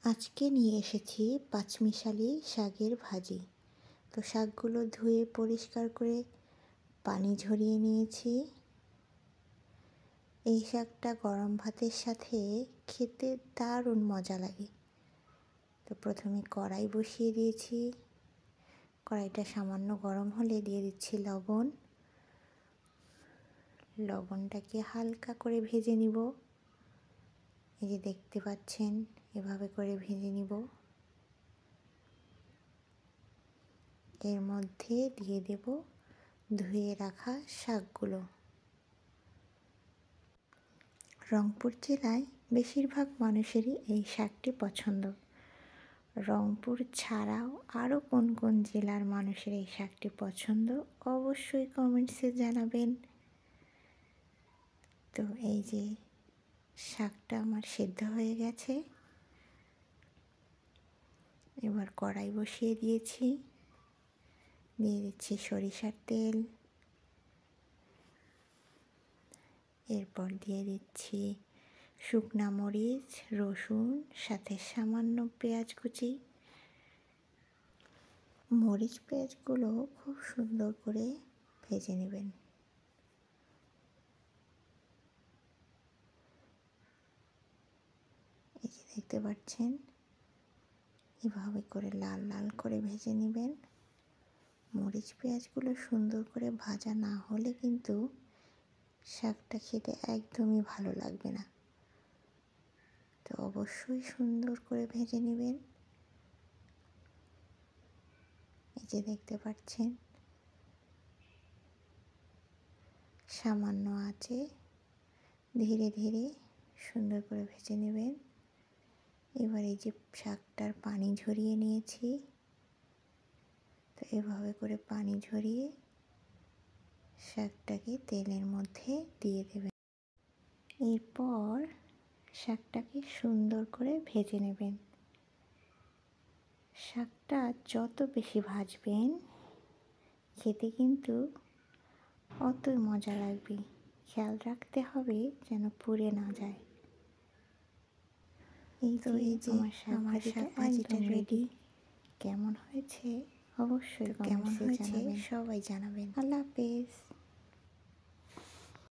আজকে নিয়ে এসেছি পাঁচমিশালি শাকের ভাজি। তো শাকগুলো ধুয়ে পরিষ্কার করে পানি ঝরিয়ে নিয়েছি। এই শাকটা গরম ভাতের সাথে খেতে দারুণ মজা লাগে। তো প্রথমে কড়াই বসিয়ে দিয়েছি। কড়াইটা সামান্য গরম হলে দিয়ে দিচ্ছি লবণ। লবণটাকে হালকা করে ভেজে নিব। এই যে দেখতে পাচ্ছেন, এভাবে করে ভেজে নিব। এর মধ্যে দিয়ে দেব ধুয়ে রাখা শাকগুলো। রংপুর জেলায় বেশিরভাগ মানুষেরই এই শাকটি পছন্দ। রংপুর ছাড়াও আরও কোন কোন জেলার মানুষের এই শাকটি পছন্দ অবশ্যই কমেন্টসে জানাবেন। তো এই যে শাকটা আমার সেদ্ধ হয়ে গেছে। এবার কড়াই বসিয়ে দিয়েছি। দিয়ে দিচ্ছি সরিষার তেল। এরপর দিয়ে দিচ্ছি শুকনা মরিচ, রসুন, সাথে সামান্য পেঁয়াজ কুচি। মরিচ পেঁয়াজগুলো খুব সুন্দর করে ভেজে নেবেন। এই যে দেখতে পাচ্ছেন, এভাবে করে লাল লাল করে ভেজে নেবেন। মরিচ পেঁয়াজগুলো সুন্দর করে ভাজা না হলে কিন্তু শাকটা খেতে একদমই ভালো লাগবে না। তো অবশ্যই সুন্দর করে ভেজে নেবেন। এই যে দেখতে পাচ্ছেন, সামান্য আঁচে ধীরে ধীরে সুন্দর করে ভেজে নেবেন। এবার এই যে শাকটার পানি ঝরিয়ে নিয়েছি, তো এভাবে করে পানি ঝরিয়ে শাকটাকে তেলের মধ্যে দিয়ে দেবেন। এরপর শাকটাকে সুন্দর করে ভেজে নেবেন। শাকটা যত বেশি ভাজবেন খেতে কিন্তু অতই মজা লাগবে। খেয়াল রাখতে হবে যেন পুড়ে না যায়। এই যে আমার শাক ভাজিটা রেডি। কেমন হয়েছে অবশ্যই কমেন্টসে জানাবেন। সবাই জানাবেন। আল্লাহ হাফেজ।